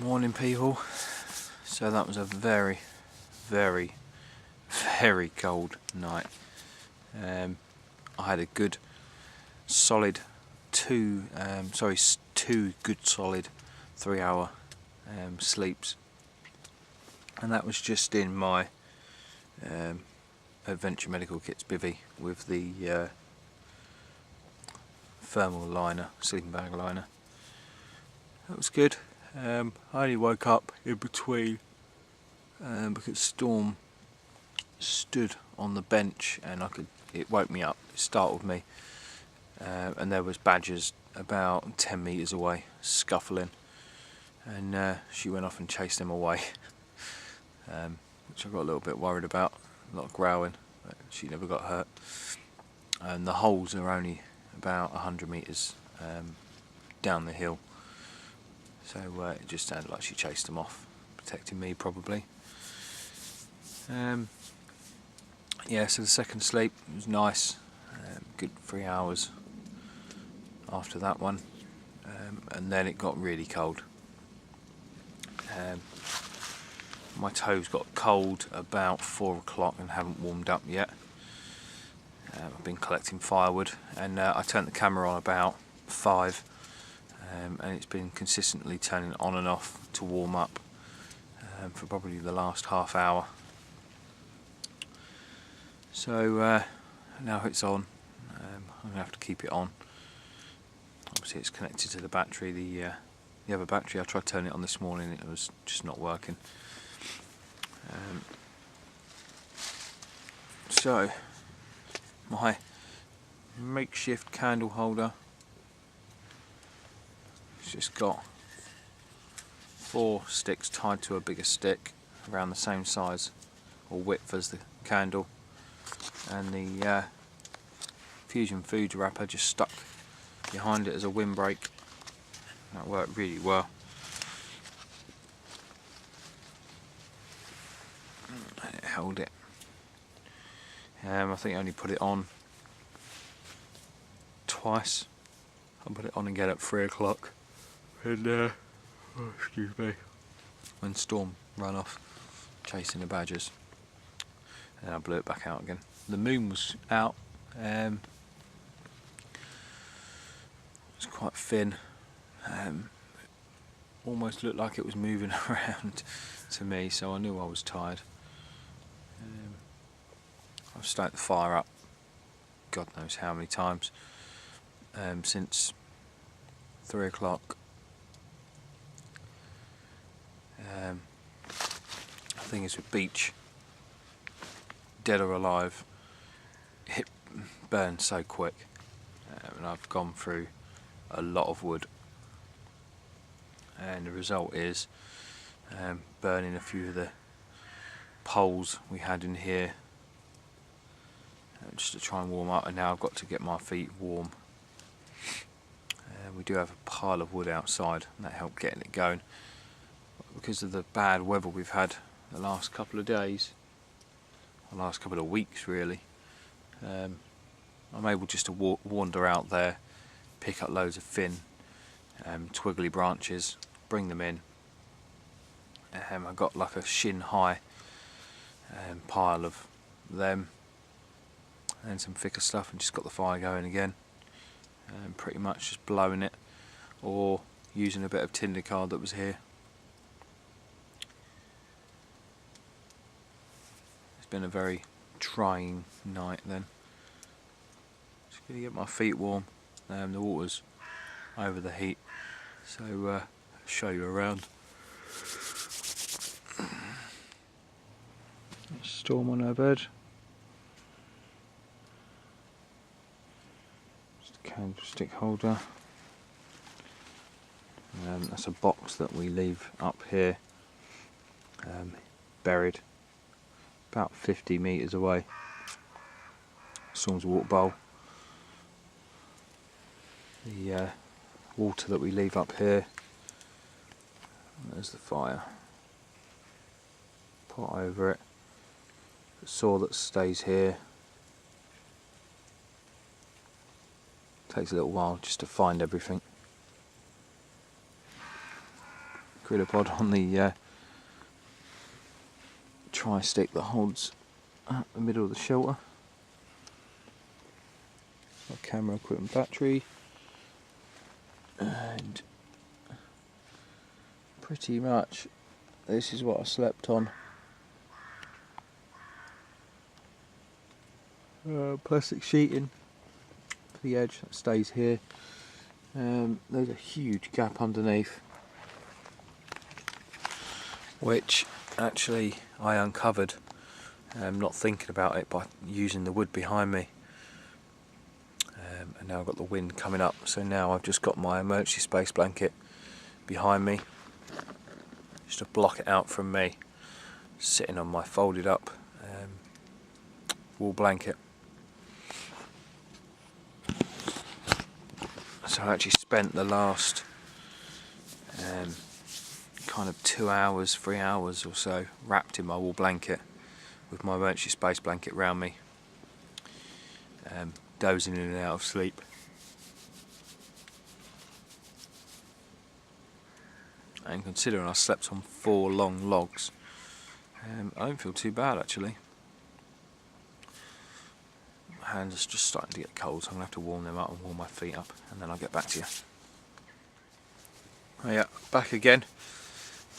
Morning people. So that was a very cold night. I had a good solid two good solid 3-hour sleeps, and that was just in my Adventure Medical Kits bivvy with the thermal liner, sleeping bag liner. That was good. I only woke up in between because Storm stood on the bench and it woke me up, it startled me, and there was badgers about 10 metres away scuffling, and she went off and chased them away, which I got a little bit worried about. A lot of growling, but she never got hurt, and the holes are only about 100 metres down the hill. So it just sounded like she chased them off, protecting me probably. Yeah, so the second sleep was nice, good 3 hours after that one, and then it got really cold. My toes got cold about 4 o'clock and haven't warmed up yet. I've been collecting firewood, and I turned the camera on about 5. And it's been consistently turning on and off to warm up for probably the last half hour. So now it's on. I'm going to have to keep it on. Obviously it's connected to the battery. The other battery, I tried turning it on this morning, it was just not working. So my makeshift candle holder, it's just got 4 sticks tied to a bigger stick around the same size or width as the candle, and the Fusion Foods wrapper just stuck behind it as a windbreak. That worked really well. And it held it. I think I only put it on twice. I put it on again at 3 o'clock. And oh, excuse me, when Storm ran off chasing the badgers, and I blew it back out again. The moon was out. It was quite thin. Almost looked like it was moving around to me, so I knew I was tired. I've started the fire up God knows how many times since 3 o'clock. The thing is with beech, dead or alive, it burns so quick, and I've gone through a lot of wood, and the result is burning a few of the poles we had in here just to try and warm up, and now I've got to get my feet warm. We do have a pile of wood outside, and that helped getting it going. Because of the bad weather we've had the last couple of days, the last couple of weeks really, I'm able just to wander out there, pick up loads of thin twiggly branches, bring them in. I've got like a shin high pile of them and some thicker stuff, and just got the fire going again, and pretty much just blowing it or using a bit of tinder card that was here. It's been a very trying night then. Just going to get my feet warm. The water's over the heat, so I'll show you around. Storm on her bed. Just a candlestick holder. That's a box that we leave up here, buried about 50 metres away. Storm's water bowl. The water that we leave up here. There's the fire. Pot over it. The saw that stays here. Takes a little while just to find everything. Critter pod on the tri-stick that holds at the middle of the shelter. Got camera equipment battery. And pretty much this is what I slept on. Plastic sheeting for the edge that stays here. There's a huge gap underneath, which actually I uncovered, not thinking about it, by using the wood behind me. And now I've got the wind coming up, so now I've just got my emergency space blanket behind me, just to block it out from me, sitting on my folded up wool blanket. So I actually spent the last kind of 2 hours, 3 hours or so wrapped in my wool blanket with my emergency space blanket around me, dozing in and out of sleep. And considering I slept on 4 long logs, I don't feel too bad actually. My hands are just starting to get cold, so I'm going to have to warm them up and warm my feet up, and then I'll get back to you. Oh yeah, back again.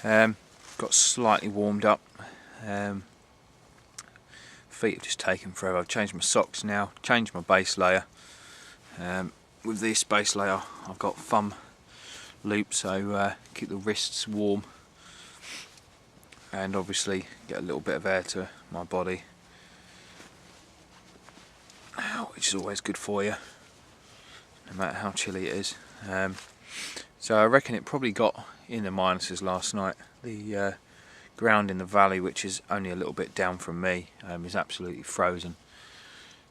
Got slightly warmed up. Feet have just taken forever. I've changed my socks now, changed my base layer. With this base layer I've got thumb loops, so keep the wrists warm and obviously get a little bit of air to my body, which is always good for you, no matter how chilly it is. So I reckon it probably got in the minuses last night. The ground in the valley, which is only a little bit down from me, is absolutely frozen.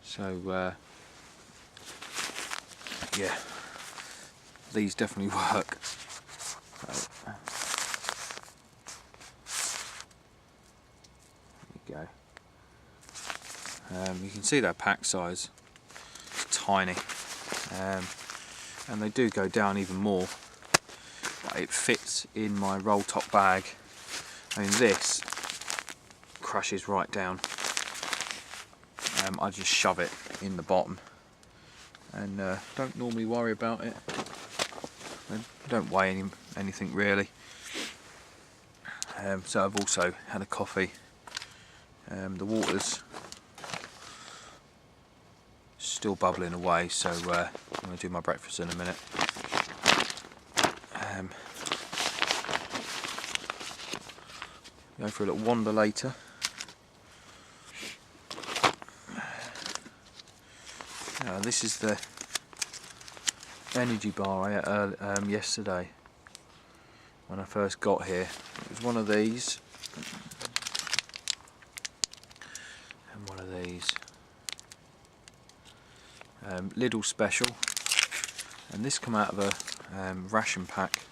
So yeah, these definitely work. So, there you go. You can see their pack size, it's tiny, and they do go down even more. But it fits in my roll top bag. I mean, this crashes right down. I just shove it in the bottom and don't normally worry about it. I don't weigh anything really. So I've also had a coffee. The water's still bubbling away, so I'm going to do my breakfast in a minute. Go for a little wander later. This is the energy bar I ate yesterday when I first got here. It was one of these and one of these. Lidl special, and this come out of a ration pack.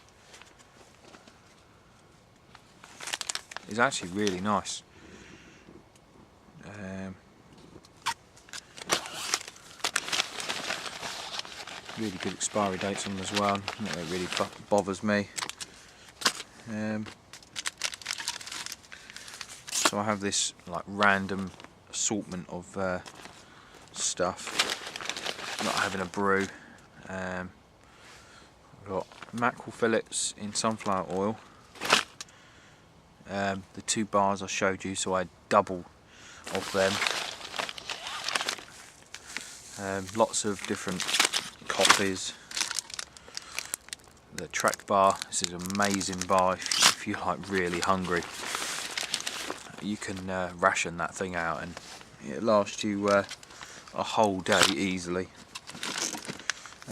It's actually really nice. Really good expiry dates on them as well. It really bothers me. So I have this like random assortment of stuff. I'm not having a brew. I've got mackerel fillets in sunflower oil. The 2 bars I showed you, so I double of them. Lots of different coffees. The Trek bar, this is an amazing bar if you're like really hungry. you can ration that thing out and it lasts you a whole day easily.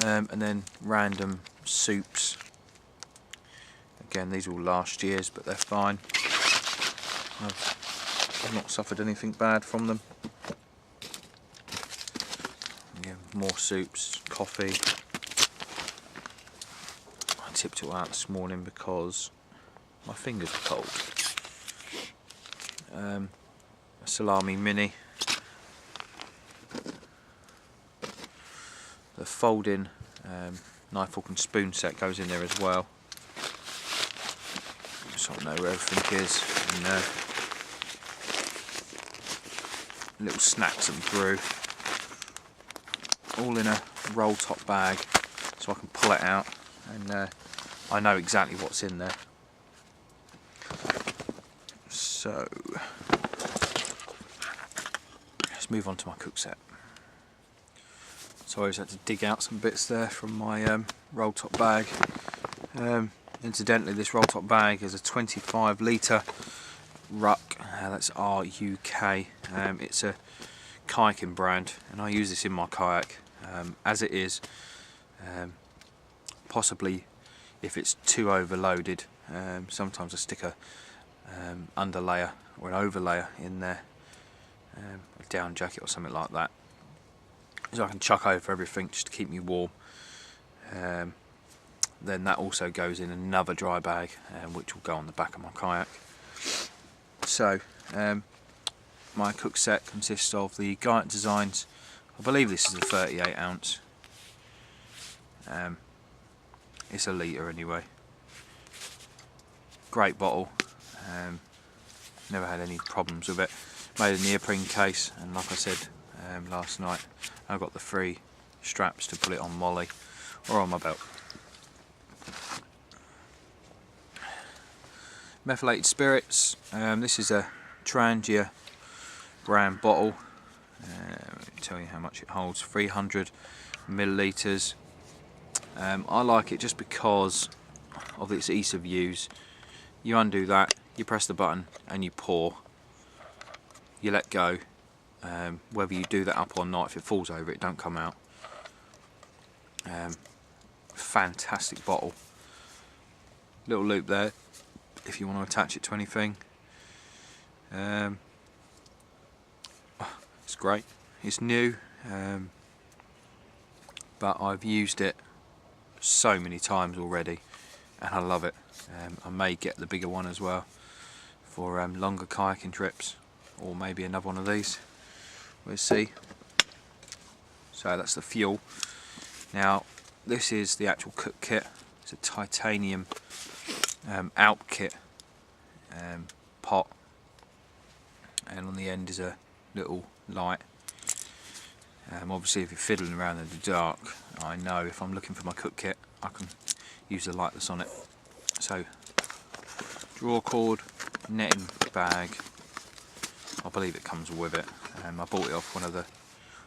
And then random soups. Again, these are all last year's, but they're fine. I've not suffered anything bad from them. Yeah, more soups, coffee. I tipped it all out this morning because my fingers are cold. A salami mini. The folding knife, fork and spoon set goes in there as well. So I know where everything is. And little snacks and brew. All in a roll top bag so I can pull it out and I know exactly what's in there. So let's move on to my cook set. So I just had to dig out some bits there from my roll top bag. Incidentally, this roll top bag is a 25 litre Ruck, that's R-U-K. It's a kayaking brand and I use this in my kayak as it is. Possibly if it's too overloaded, sometimes I stick a underlayer or an overlayer in there, a down jacket or something like that, so I can chuck over everything just to keep me warm. Then that also goes in another dry bag, which will go on the back of my kayak. So my cook set consists of the Guyot Designs, I believe this is a 38 ounce, it's a litre anyway. Great bottle, never had any problems with it. Made a neoprene case, and like I said last night, I got the 3 straps to put it on Molly or on my belt. Methylated spirits, this is a Trangia brand bottle. Let me tell you how much it holds, 300 millilitres. I like it just because of its ease of use. You undo that, you press the button and you pour. You let go. Whether you do that up or not, if it falls over it don't come out. Fantastic bottle. Little loop there if you want to attach it to anything. It's great. It's new, but I've used it so many times already and I love it. I may get the bigger one as well for longer kayaking trips, or maybe another one of these. We'll see. So that's the fuel. Now this is the actual cook kit. It's a titanium Alp kit pot, and on the end is a little light. Obviously if you're fiddling around in the dark, I know if I'm looking for my cook kit I can use the light that's on it. So draw cord, netting bag, I believe it comes with it. I bought it off one of the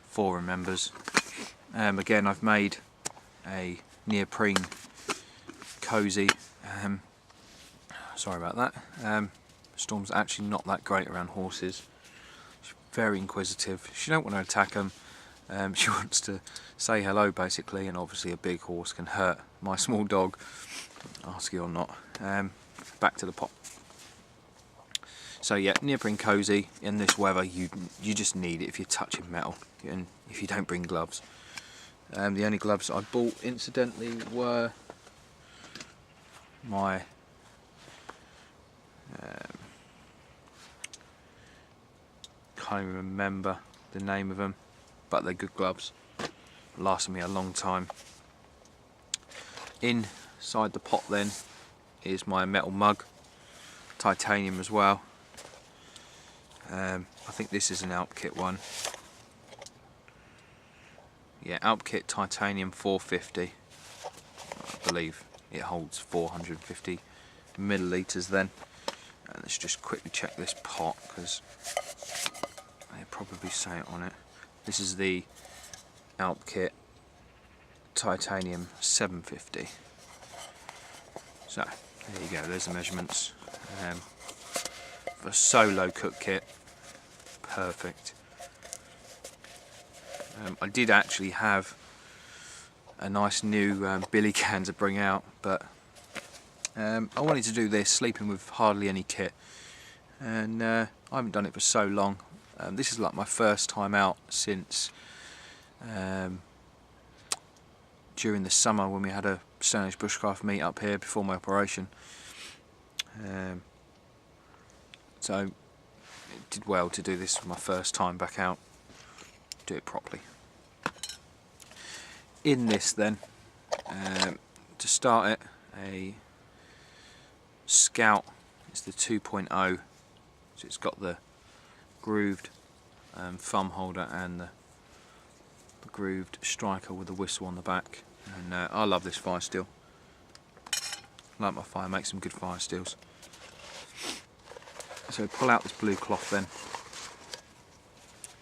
forum members. Again, I've made a neoprene cozy. Sorry about that. Storm's actually not that great around horses. She's very inquisitive. She don't want to attack them. She wants to say hello basically, and obviously a big horse can hurt my small dog, husky or not. Back to the pot. So yeah, neoprene cozy. In this weather you just need it if you're touching metal and if you don't bring gloves. The only gloves I bought incidentally were my can't even remember the name of them, but they're good gloves, lasted me a long time. Inside the pot then is my metal mug, titanium as well. I think this is an Alp kit one. Yeah, Alp kit titanium 450. I believe it holds 450 millilitres then. And let's just quickly check this pot because they probably say it on it. This is the Alp kit titanium 750. So there you go, there's the measurements. for a solo cook kit, perfect. I did actually have a nice new billy can to bring out, but I wanted to do this sleeping with hardly any kit, and I haven't done it for so long. This is like my first time out since during the summer when we had a Stone Age Bushcraft meet up here before my operation. So it did well to do this for my first time back out, do it properly. In this then, to start it, a Scout, it's the 2.0, so it's got the grooved thumb holder and the grooved striker with the whistle on the back, and I love this fire steel. Like my fire, make some good fire steels. So pull out this blue cloth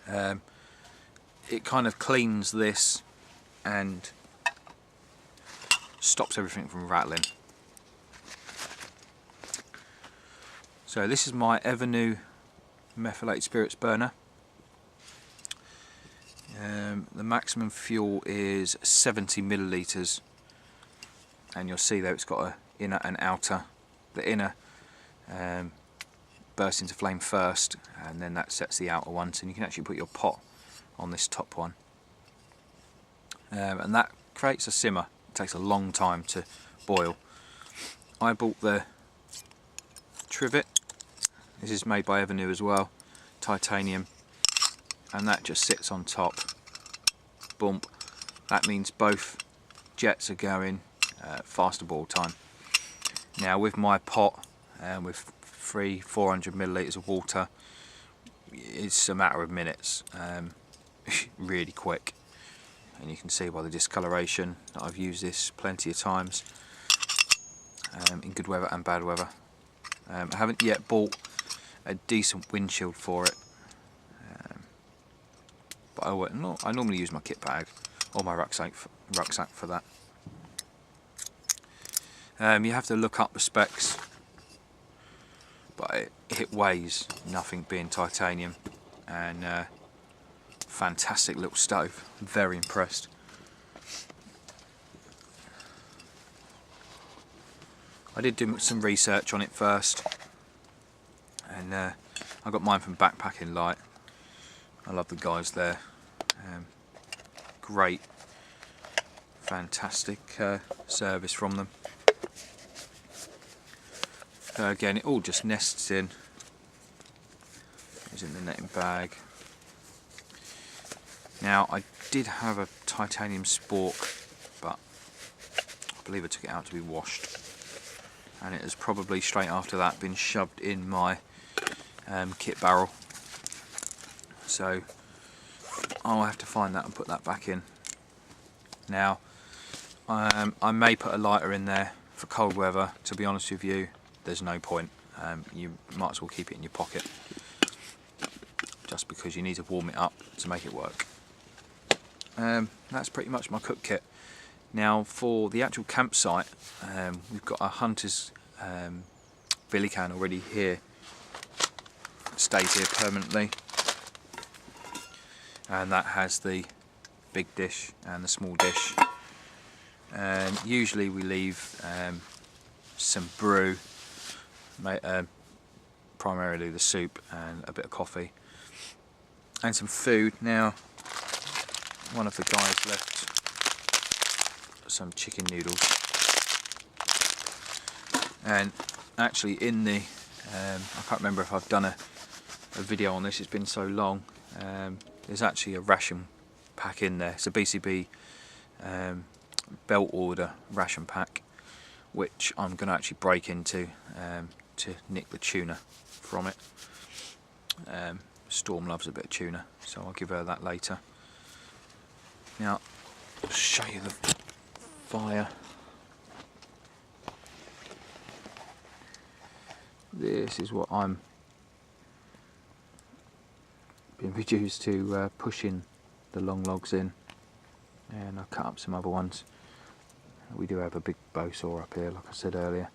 then. It kind of cleans this and stops everything from rattling. So this is my Evernew methylated spirits burner. The maximum fuel is 70 millilitres, and you'll see there it's got an inner and outer. The inner bursts into flame first, and then that sets the outer ones, and you can actually put your pot on this top one, and that creates a simmer. It takes a long time to boil. I bought the trivet. This is made by Evernew as well, titanium, and that just sits on top. Bump. That means both jets are going faster boil time. Now with my pot with 400 millilitres of water, it's a matter of minutes, really quick, and you can see by the discoloration that I've used this plenty of times in good weather and bad weather. I haven't yet bought a decent windshield for it, but I normally use my kit bag or my rucksack for that. You have to look up the specs, but it weighs nothing, being titanium, and fantastic little stove. I'm very impressed. I did do some research on it first, and I got mine from Backpacking Light. I love the guys there. Great, fantastic service from them. Again, it all just nests in. It's in the netting bag. Now, I did have a titanium spork, but I believe I took it out to be washed, and it has probably straight after that been shoved in my kit barrel. So I'll have to find that and put that back in. Now, I may put a lighter in there for cold weather. To be honest with you, there's no point. You might as well keep it in your pocket, just because you need to warm it up to make it work. That's pretty much my cook kit. Now for the actual campsite, we've got a Hunter's billy can already here, stays here permanently, and that has the big dish and the small dish, and usually we leave some brew, primarily the soup and a bit of coffee, and some food. Now one of the guys left some chicken noodles, and actually in the I can't remember if I've done a video on this, it's been so long. There's actually a ration pack in there. It's a BCB belt order ration pack, which I'm going to actually break into to nick the tuna from it. Storm loves a bit of tuna, so I'll give her that later. Now, I'll show you the fire. This is what I'm being reduced to pushing the long logs in, and I've cut up some other ones. We do have a big bow saw up here, like I said earlier,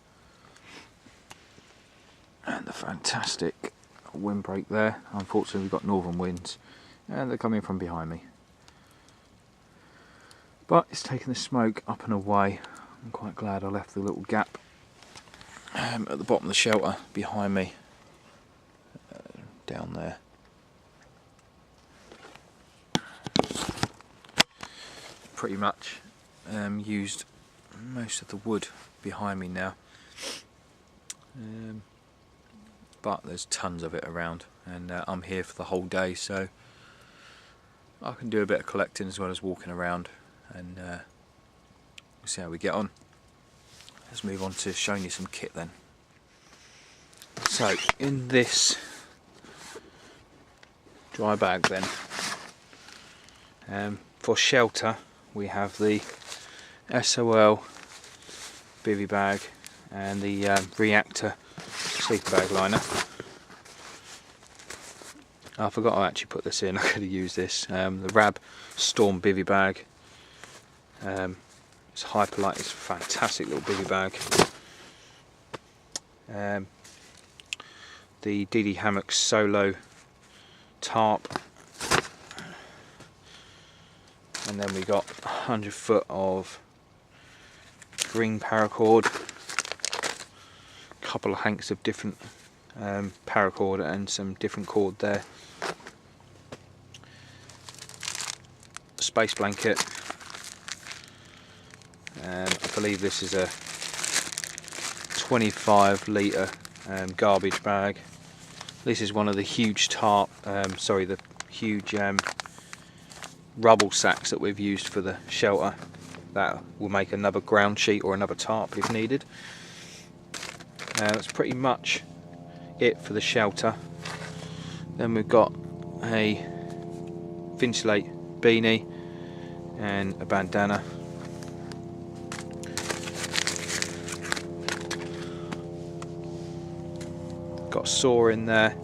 and the fantastic windbreak there. Unfortunately we've got northern winds and they're coming from behind me. But it's taken the smoke up and away. I'm quite glad I left the little gap at the bottom of the shelter behind me, down there. Pretty much used most of the wood behind me now, but there's tons of it around, and I'm here for the whole day, so I can do a bit of collecting as well as walking around, and we'll see how we get on. Let's move on to showing you some kit then. So in this dry bag then, for shelter we have the SOL bivy bag and the Reactor sleeping bag liner. I forgot I actually put this in, I could have used this. The Rab Storm bivy bag. It's Hyperlight, it's a fantastic little bivy bag. The DD Hammock Solo tarp. And then we got 100 foot of green paracord, a couple of hanks of different paracord and some different cord there. A space blanket. I believe this is a 25 litre garbage bag. This is one of the huge the huge rubble sacks that we've used for the shelter. That will make another ground sheet or another tarp if needed. That's pretty much it for the shelter. Then we've got a Vinsulate beanie and a bandana. Got a saw in there.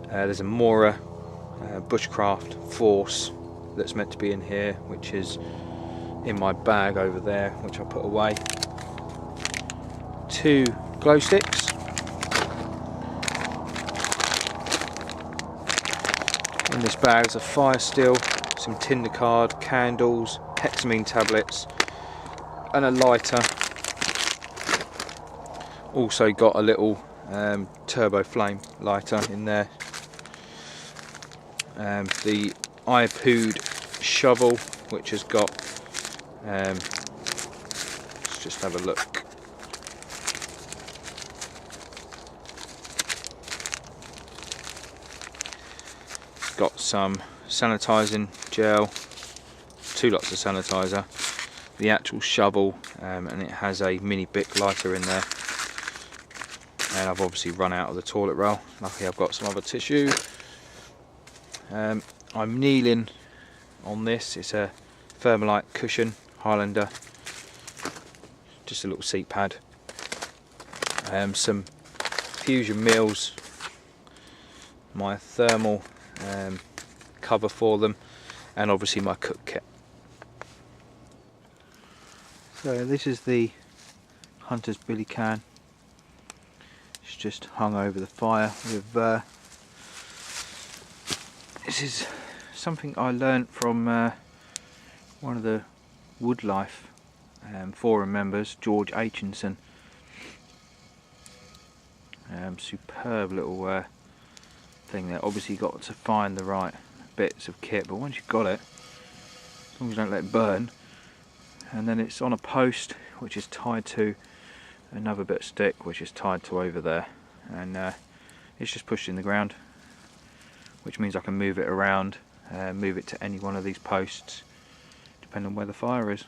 There's a Mora Bushcraft Force that's meant to be in here, which is in my bag over there, which I put away. 2 glow sticks. In this bag is a fire steel, some tinder card, candles, hexamine tablets, and a lighter. Also got a little turbo flame lighter in there. The iPood shovel, which has got let's just have a look. Got some sanitizing gel, 2 lots of sanitizer, the actual shovel, and it has a mini Bic lighter in there. And I've obviously run out of the toilet roll. Luckily I've got some other tissue. I'm kneeling on this. It's a Thermalite cushion, Highlander. Just a little seat pad. Some Fusion Meals, my thermal cover for them, and obviously my cook kit. So this is the Hunter's billy can. It's just hung over the fire with this is something I learnt from one of the Woodlife forum members, George Aitchinson. Superb little thing there. Obviously you've got to find the right bits of kit, but once you've got it, as long as you don't let it burn, and then it's on a post which is tied to another bit of stick which is tied to over there, and it's just pushed in the ground, which means I can move it around, move it to any one of these posts depending on where the fire is.